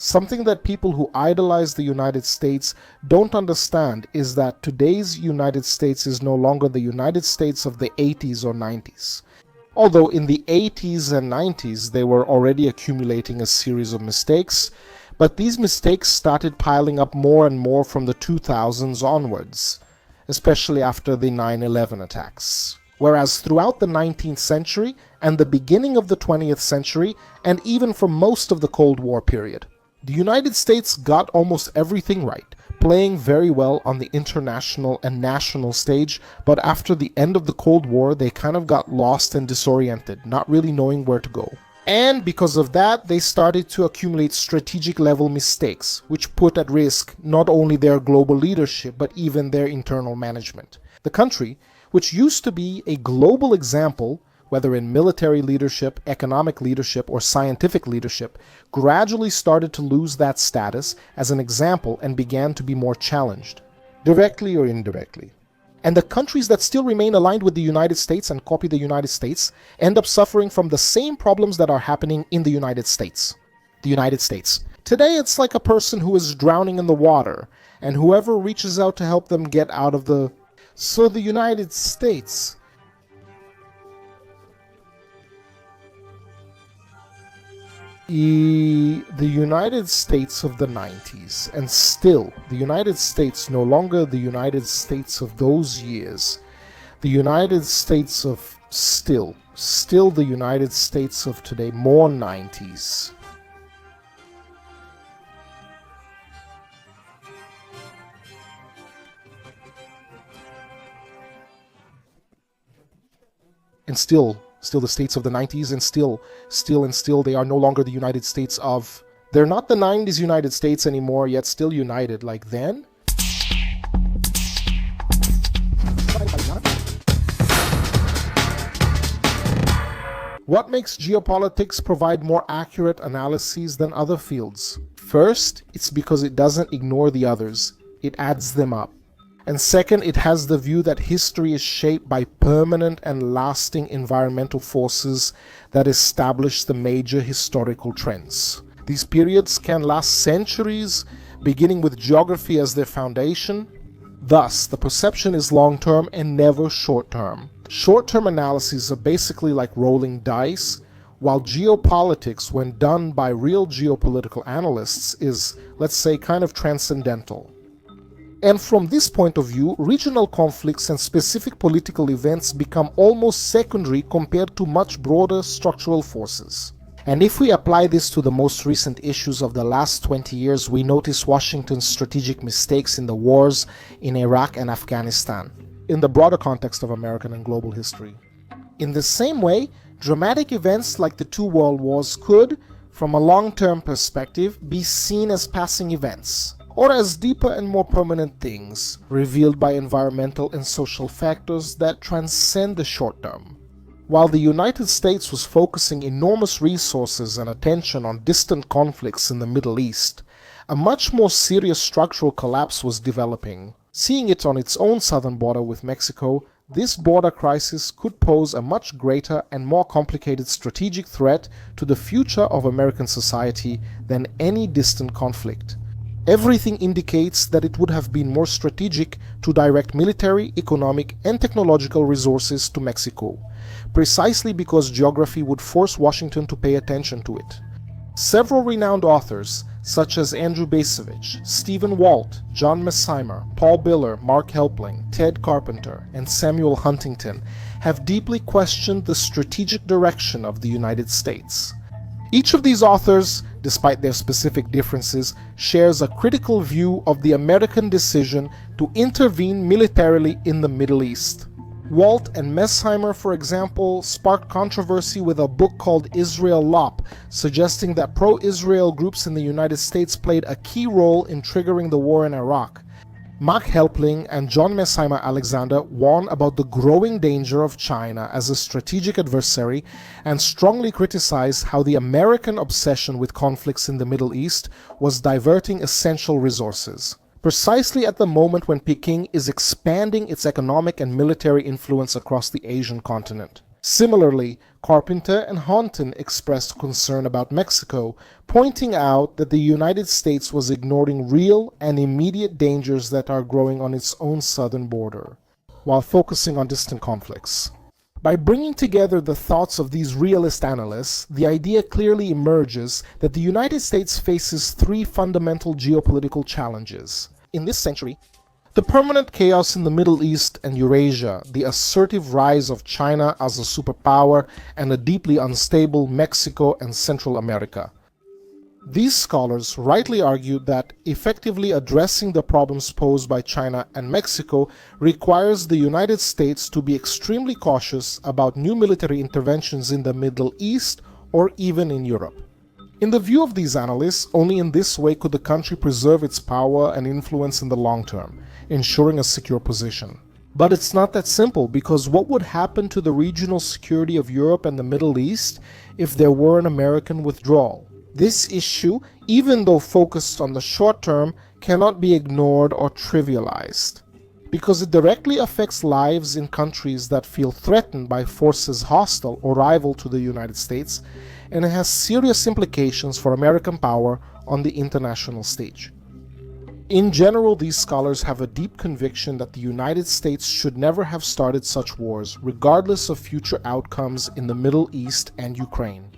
Something that people who idolize the United States don't understand is that today's United States is no longer the United States of the 80s or 90s. Although in the 80s and 90s they were already accumulating a series of mistakes, but these mistakes started piling up more and more from the 2000s onwards, especially after the 9/11 attacks. Whereas throughout the 19th century and the beginning of the 20th century, and even for most of the Cold War period, the United States got almost everything right, playing very well on the international and national stage, but after the end of the Cold War, they kind of got lost and disoriented, not really knowing where to go. And because of that, they started to accumulate strategic level mistakes, which put at risk not only their global leadership, but even their internal management. The country, which used to be a global example, whether in military leadership, economic leadership, or scientific leadership, gradually started to lose that status as an example and began to be more challenged, directly or indirectly. And the countries that still remain aligned with the United States and copy the United States end up suffering from the same problems that are happening in the United States. The United States. Today it's like a person who is drowning in the water, and whoever reaches out to help them get out of the... So the United States... The United States of the 90s, and still the United States, no longer the United States of those years, the United States of still the United States of today, more 90s. And still the states of the 90s, and still they are no longer the United States of... They're not the 90s United States anymore, yet still united like then. What makes geopolitics provide more accurate analyses than other fields? First, it's because it doesn't ignore the others, it adds them up. And second, it has the view that history is shaped by permanent and lasting environmental forces that establish the major historical trends. These periods can last centuries, beginning with geography as their foundation. Thus, the perception is long-term and never short-term. Short-term analyses are basically like rolling dice, while geopolitics, when done by real geopolitical analysts, is, let's say, kind of transcendental. And from this point of view, regional conflicts and specific political events become almost secondary compared to much broader structural forces. And if we apply this to the most recent issues of the last 20 years, we notice Washington's strategic mistakes in the wars in Iraq and Afghanistan, in the broader context of American and global history. In the same way, dramatic events like the two world wars could, from a long-term perspective, be seen as passing events, or as deeper and more permanent things, revealed by environmental and social factors that transcend the short term. While the United States was focusing enormous resources and attention on distant conflicts in the Middle East, a much more serious structural collapse was developing. Seeing it on its own southern border with Mexico, this border crisis could pose a much greater and more complicated strategic threat to the future of American society than any distant conflict. Everything indicates that it would have been more strategic to direct military, economic, and technological resources to Mexico, precisely because geography would force Washington to pay attention to it. Several renowned authors, such as Andrew Bacevich, Stephen Walt, John Mesheimer, Paul Biller, Mark Helpling, Ted Carpenter, and Samuel Huntington, have deeply questioned the strategic direction of the United States. Each of these authors, despite their specific differences, shares a critical view of the American decision to intervene militarily in the Middle East. Walt and Mesheimer, for example, sparked controversy with a book called Israel Lop, suggesting that pro-Israel groups in the United States played a key role in triggering the war in Iraq. Mark Helpling and John Mesheimer Alexander warn about the growing danger of China as a strategic adversary and strongly criticize how the American obsession with conflicts in the Middle East was diverting essential resources, precisely at the moment when Peking is expanding its economic and military influence across the Asian continent. Similarly, Carpenter and Haunton expressed concern about Mexico, pointing out that the United States was ignoring real and immediate dangers that are growing on its own southern border, while focusing on distant conflicts. By bringing together the thoughts of these realist analysts, the idea clearly emerges that the United States faces three fundamental geopolitical challenges. In this century, the permanent chaos in the Middle East and Eurasia, the assertive rise of China as a superpower, and a deeply unstable Mexico and Central America. These scholars rightly argue that effectively addressing the problems posed by China and Mexico requires the United States to be extremely cautious about new military interventions in the Middle East or even in Europe. In the view of these analysts, only in this way could the country preserve its power and influence in the long term, ensuring a secure position. But it's not that simple, because what would happen to the regional security of Europe and the Middle East if there were an American withdrawal? This issue, even though focused on the short term, cannot be ignored or trivialized, because it directly affects lives in countries that feel threatened by forces hostile or rival to the United States, and it has serious implications for American power on the international stage. In general, these scholars have a deep conviction that the United States should never have started such wars, regardless of future outcomes in the Middle East and Ukraine.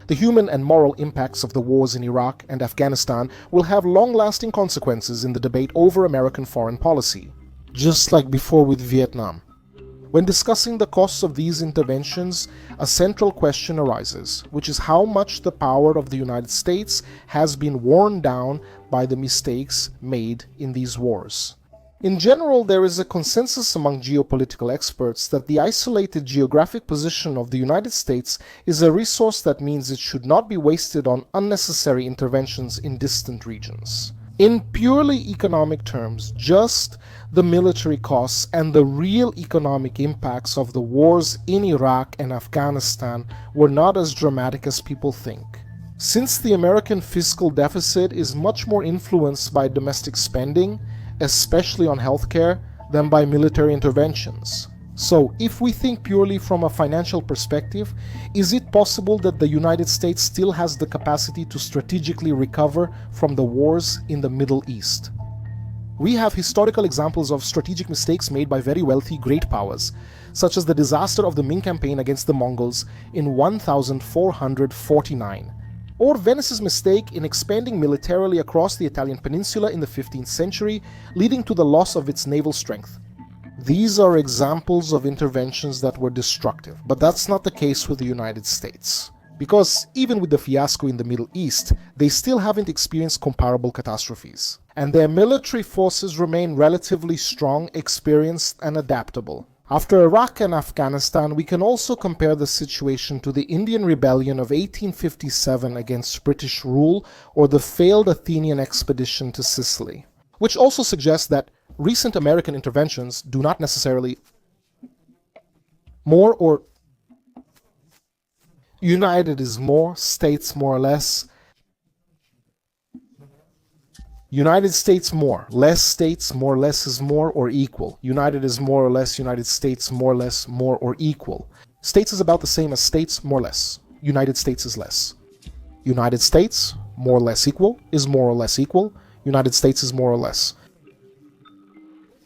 The human and moral impacts of the wars in Iraq and Afghanistan will have long-lasting consequences in the debate over American foreign policy, just like before with Vietnam. When discussing the costs of these interventions, a central question arises, which is how much the power of the United States has been worn down by the mistakes made in these wars. In general, there is a consensus among geopolitical experts that the isolated geographic position of the United States is a resource that means it should not be wasted on unnecessary interventions in distant regions. In purely economic terms, just the military costs and the real economic impacts of the wars in Iraq and Afghanistan were not as dramatic as people think. Since the American fiscal deficit is much more influenced by domestic spending, especially on healthcare, than by military interventions. So, if we think purely from a financial perspective, is it possible that the United States still has the capacity to strategically recover from the wars in the Middle East? We have historical examples of strategic mistakes made by very wealthy great powers, such as the disaster of the Ming campaign against the Mongols in 1449, or Venice's mistake in expanding militarily across the Italian peninsula in the 15th century, leading to the loss of its naval strength. These are examples of interventions that were destructive, but that's not the case with the United States. Because even with the fiasco in the Middle East, they still haven't experienced comparable catastrophes. And their military forces remain relatively strong, experienced, and adaptable. After Iraq and Afghanistan, we can also compare the situation to the Indian Rebellion of 1857 against British rule, or the failed Athenian expedition to Sicily, which also suggests that recent American interventions do not necessarily more or united is more, states more or less, United States more, less states, more or less is more or equal. United is more or less, United States more or less, more or equal. States is about the same as states, more or less. United States is less. United States, more or less equal, is more or less equal. United States is more or less.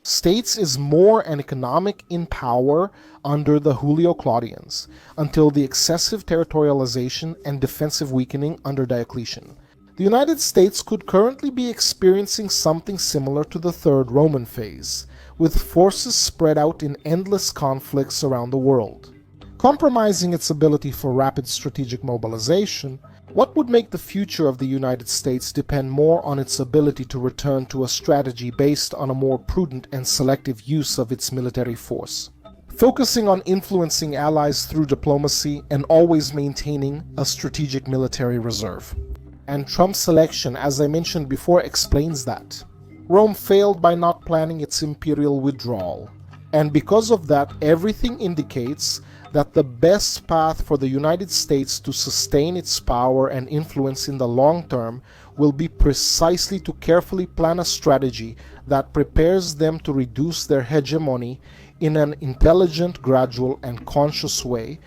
States is more and economic in power under the Julio Claudians, until the excessive territorialization and defensive weakening under Diocletian. The United States could currently be experiencing something similar to the Third Roman phase, with forces spread out in endless conflicts around the world. Compromising its ability for rapid strategic mobilization, what would make the future of the United States depend more on its ability to return to a strategy based on a more prudent and selective use of its military force, focusing on influencing allies through diplomacy and always maintaining a strategic military reserve. And Trump's election, as I mentioned before, explains that. Rome failed by not planning its imperial withdrawal, and because of that, everything indicates that the best path for the United States to sustain its power and influence in the long term will be precisely to carefully plan a strategy that prepares them to reduce their hegemony in an intelligent, gradual, and conscious way,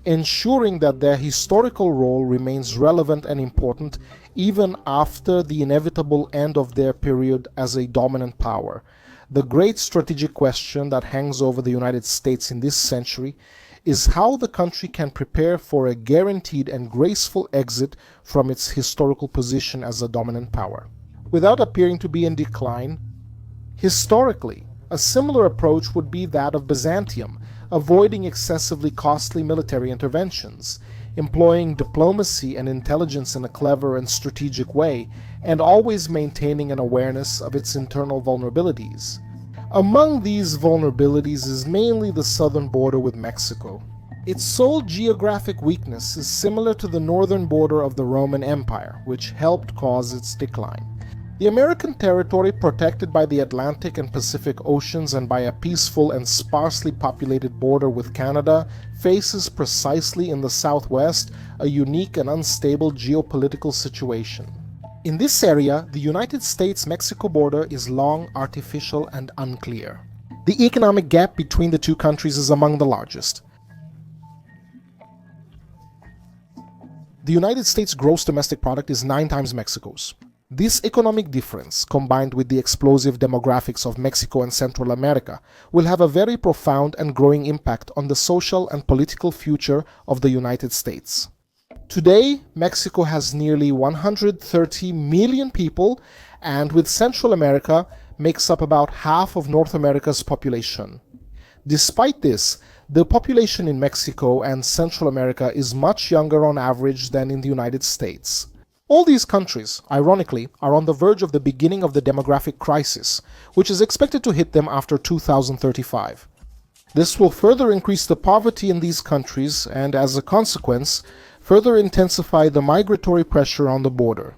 ensuring that their historical role remains relevant and important even after the inevitable end of their period as a dominant power. The great strategic question that hangs over the United States in this century is how the country can prepare for a guaranteed and graceful exit from its historical position as a dominant power, without appearing to be in decline. Historically, a similar approach would be that of Byzantium, avoiding excessively costly military interventions, employing diplomacy and intelligence in a clever and strategic way, and always maintaining an awareness of its internal vulnerabilities. Among these vulnerabilities is mainly the southern border with Mexico. Its sole geographic weakness is similar to the northern border of the Roman Empire, which helped cause its decline. The American territory, protected by the Atlantic and Pacific Oceans and by a peaceful and sparsely populated border with Canada, faces precisely in the southwest a unique and unstable geopolitical situation. In this area, the United States-Mexico border is long, artificial, and unclear. The economic gap between the two countries is among the largest. The United States' gross domestic product is 9 times Mexico's. This economic difference, combined with the explosive demographics of Mexico and Central America, will have a very profound and growing impact on the social and political future of the United States. Today, Mexico has nearly 130 million people, and with Central America, makes up about half of North America's population. Despite this, the population in Mexico and Central America is much younger on average than in the United States. All these countries, ironically, are on the verge of the beginning of the demographic crisis, which is expected to hit them after 2035. This will further increase the poverty in these countries and, as a consequence, further intensify the migratory pressure on the border.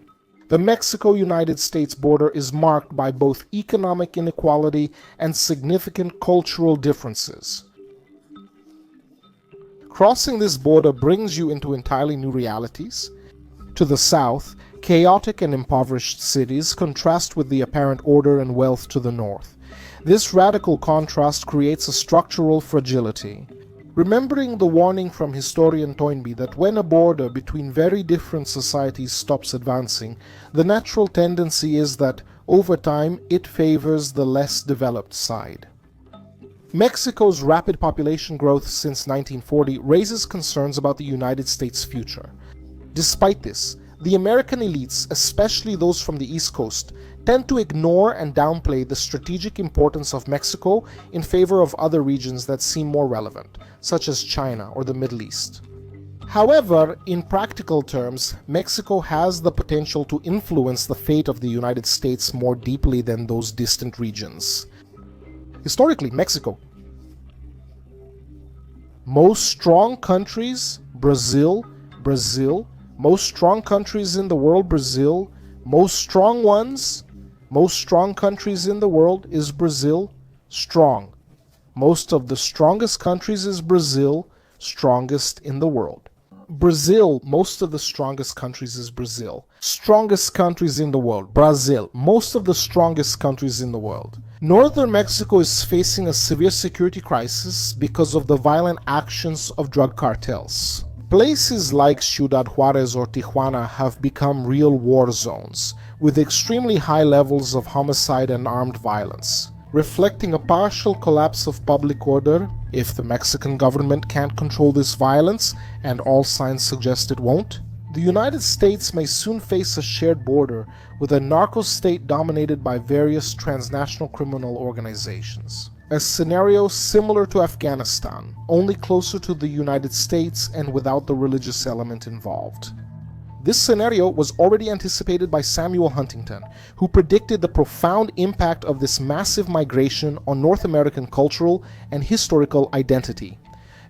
The Mexico-United States border is marked by both economic inequality and significant cultural differences. Crossing this border brings you into entirely new realities. To the south, chaotic and impoverished cities contrast with the apparent order and wealth to the north. This radical contrast creates a structural fragility. Remembering the warning from historian Toynbee that when a border between very different societies stops advancing, the natural tendency is that, over time, it favors the less developed side. Mexico's rapid population growth since 1940 raises concerns about the United States' future. Despite this, the American elites, especially those from the East Coast, tend to ignore and downplay the strategic importance of Mexico in favor of other regions that seem more relevant, such as China or the Middle East. However, in practical terms, Mexico has the potential to influence the fate of the United States more deeply than those distant regions. Historically, Mexico. Most strong countries, Brazil. Most strong countries in the world, Brazil. Most strong ones, most strong countries in the world is Brazil, strong. Most of the strongest countries is Brazil, strongest in the world. Brazil, most of the strongest countries is Brazil. Strongest countries in the world, Brazil, most of the strongest countries in the world. Northern Mexico is facing a severe security crisis because of the violent actions of drug cartels. Places like Ciudad Juarez or Tijuana have become real war zones, with extremely high levels of homicide and armed violence, reflecting a partial collapse of public order if the Mexican government can't control this violence, and all signs suggest it won't. The United States may soon face a shared border with a narco-state dominated by various transnational criminal organizations. A scenario similar to Afghanistan, only closer to the United States and without the religious element involved. This scenario was already anticipated by Samuel Huntington, who predicted the profound impact of this massive migration on North American cultural and historical identity.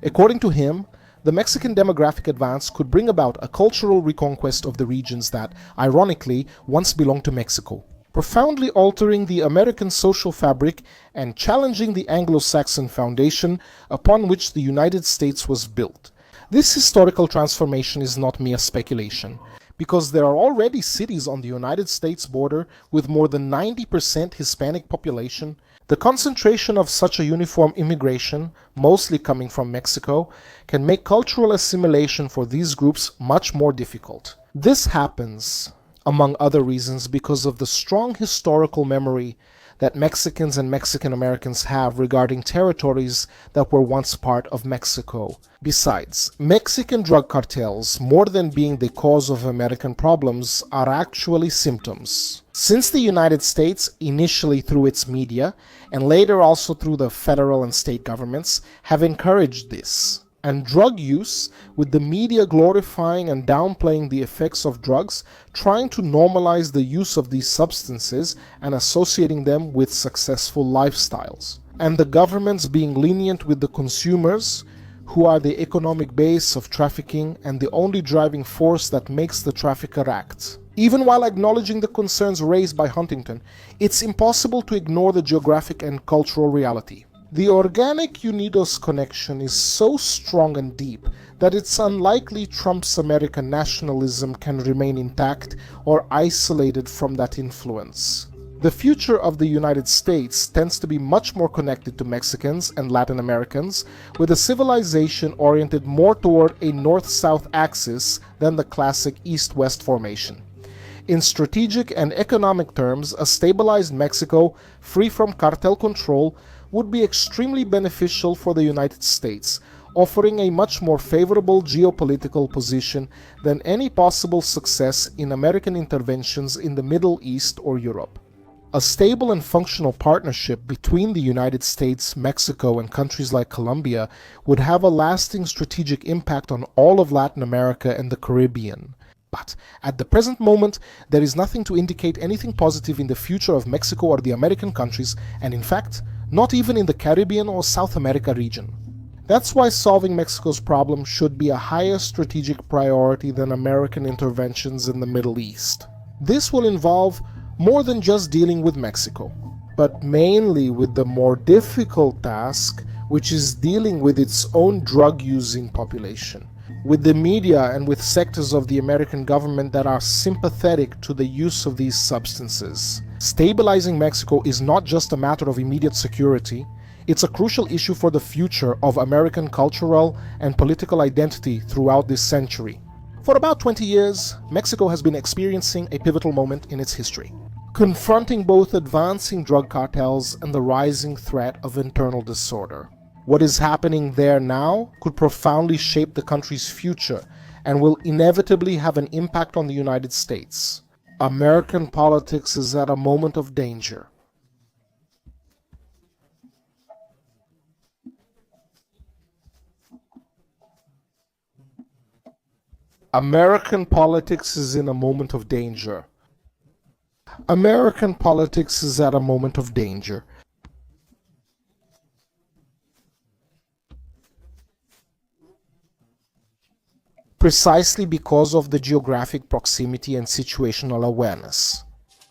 According to him, the Mexican demographic advance could bring about a cultural reconquest of the regions that, ironically, once belonged to Mexico, profoundly altering the American social fabric and challenging the Anglo-Saxon foundation upon which the United States was built. This historical transformation is not mere speculation, because there are already cities on the United States border with more than 90% Hispanic population. The concentration of such a uniform immigration, mostly coming from Mexico, can make cultural assimilation for these groups much more difficult. This happens, among other reasons, because of the strong historical memory that Mexicans and Mexican Americans have regarding territories that were once part of Mexico. Besides, Mexican drug cartels, more than being the cause of American problems, are actually symptoms. Since the United States, initially through its media, and later also through the federal and state governments, have encouraged this, and drug use, with the media glorifying and downplaying the effects of drugs, trying to normalize the use of these substances and associating them with successful lifestyles, and the governments being lenient with the consumers, who are the economic base of trafficking and the only driving force that makes the trafficker act. Even while acknowledging the concerns raised by Huntington, it's impossible to ignore the geographic and cultural reality. The organic Unidos connection is so strong and deep that it's unlikely Trump's American nationalism can remain intact or isolated from that influence. The future of the United States tends to be much more connected to Mexicans and Latin Americans, with a civilization oriented more toward a north-south axis than the classic east-west formation. In strategic and economic terms, a stabilized Mexico, free from cartel control, would be extremely beneficial for the United States, offering a much more favorable geopolitical position than any possible success in American interventions in the Middle East or Europe. A stable and functional partnership between the United States, Mexico, and countries like Colombia would have a lasting strategic impact on all of Latin America and the Caribbean. But at the present moment, there is nothing to indicate anything positive in the future of Mexico or the American countries, and in fact, not even in the Caribbean or South America region. That's why solving Mexico's problem should be a higher strategic priority than American interventions in the Middle East. This will involve more than just dealing with Mexico, but mainly with the more difficult task, which is dealing with its own drug-using population, with the media and with sectors of the American government that are sympathetic to the use of these substances. Stabilizing Mexico is not just a matter of immediate security, it's a crucial issue for the future of American cultural and political identity throughout this century. For about 20 years, Mexico has been experiencing a pivotal moment in its history, confronting both advancing drug cartels and the rising threat of internal disorder. What is happening there now could profoundly shape the country's future and will inevitably have an impact on the United States. American politics is at a moment of danger. American politics is in a moment of danger. American politics is at a moment of danger. Precisely because of the geographic proximity and situational awareness.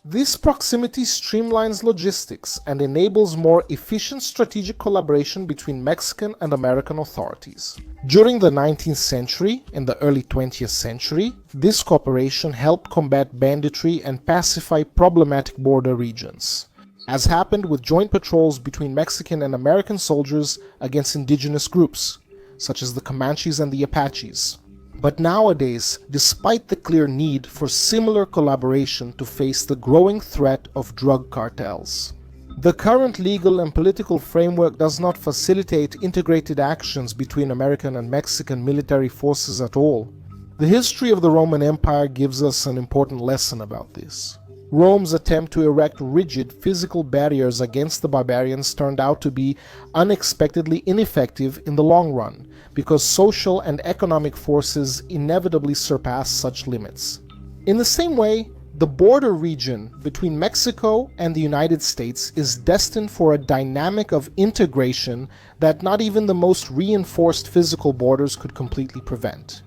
This proximity streamlines logistics and enables more efficient strategic collaboration between Mexican and American authorities. During the 19th century and the early 20th century, this cooperation helped combat banditry and pacify problematic border regions, as happened with joint patrols between Mexican and American soldiers against indigenous groups, such as the Comanches and the Apaches. But nowadays, despite the clear need for similar collaboration to face the growing threat of drug cartels, the current legal and political framework does not facilitate integrated actions between American and Mexican military forces at all. The history of the Roman Empire gives us an important lesson about this. Rome's attempt to erect rigid physical barriers against the barbarians turned out to be unexpectedly ineffective in the long run, because social and economic forces inevitably surpass such limits. In the same way, the border region between Mexico and the United States is destined for a dynamic of integration that not even the most reinforced physical borders could completely prevent.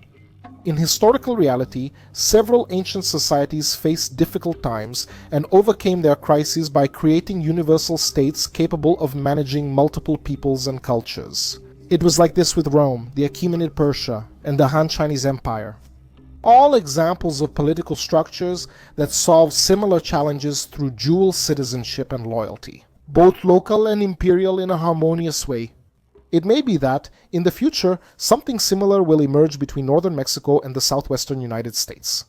In historical reality, several ancient societies faced difficult times and overcame their crises by creating universal states capable of managing multiple peoples and cultures. It was like this with Rome, the Achaemenid Persia, and the Han Chinese Empire. All examples of political structures that solve similar challenges through dual citizenship and loyalty, both local and imperial in a harmonious way. It may be that, in the future, something similar will emerge between northern Mexico and the southwestern United States.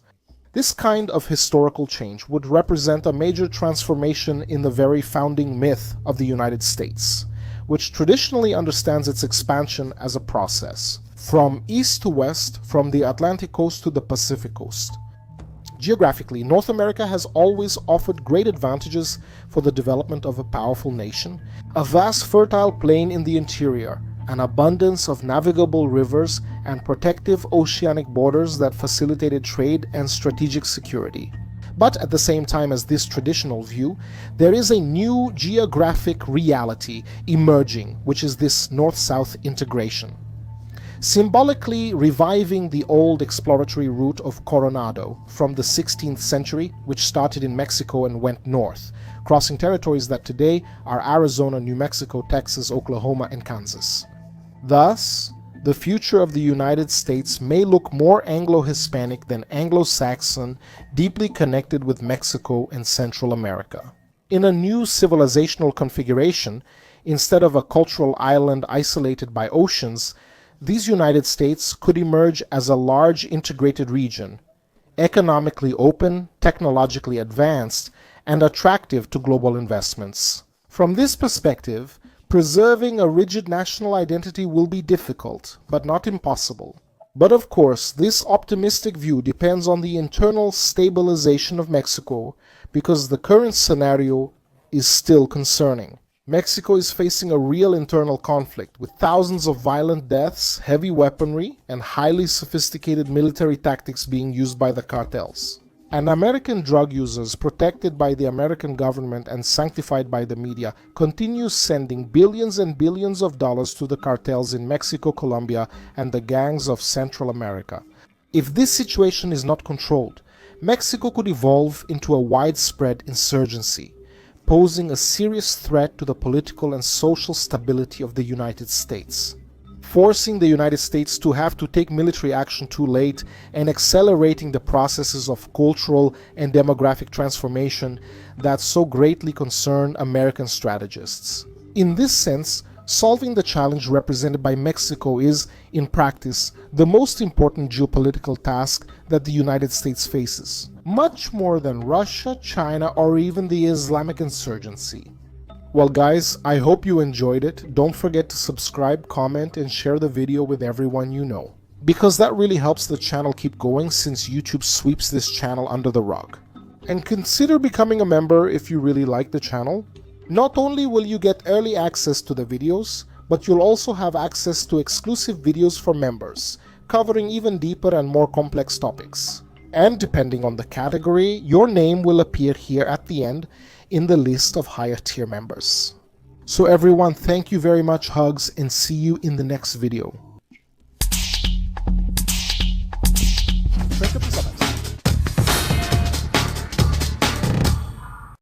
This kind of historical change would represent a major transformation in the very founding myth of the United States, which traditionally understands its expansion as a process, from east to west, from the Atlantic coast to the Pacific coast. Geographically, North America has always offered great advantages for the development of a powerful nation, a vast fertile plain in the interior, an abundance of navigable rivers, and protective oceanic borders that facilitated trade and strategic security. But at the same time as this traditional view, there is a new geographic reality emerging, which is this north-south integration, symbolically reviving the old exploratory route of Coronado from the 16th century, which started in Mexico and went north, crossing territories that today are Arizona, New Mexico, Texas, Oklahoma, and Kansas. Thus, the future of the United States may look more Anglo-Hispanic than Anglo-Saxon, deeply connected with Mexico and Central America. In a new civilizational configuration, instead of a cultural island isolated by oceans, these United States could emerge as a large integrated region, economically open, technologically advanced, and attractive to global investments. From this perspective, preserving a rigid national identity will be difficult, but not impossible. But of course, this optimistic view depends on the internal stabilization of Mexico, because the current scenario is still concerning. Mexico is facing a real internal conflict with thousands of violent deaths, heavy weaponry, and highly sophisticated military tactics being used by the cartels. And American drug users, protected by the American government and sanctified by the media, continue sending billions and billions of dollars to the cartels in Mexico, Colombia, and the gangs of Central America. If this situation is not controlled, Mexico could evolve into a widespread insurgency, posing a serious threat to the political and social stability of the United States, forcing the United States to have to take military action too late and accelerating the processes of cultural and demographic transformation that so greatly concern American strategists. In this sense, solving the challenge represented by Mexico is, in practice, the most important geopolitical task that the United States faces, much more than Russia, China, or even the Islamic insurgency. Well guys, I hope you enjoyed it. Don't forget to subscribe, comment, and share the video with everyone you know, because that really helps the channel keep going since YouTube sweeps this channel under the rug. And consider becoming a member if you really like the channel. Not only will you get early access to the videos, but you'll also have access to exclusive videos for members, covering even deeper and more complex topics. And depending on the category, your name will appear here at the end in the list of higher tier members. So everyone, thank you very much, hugs, and see you in the next video.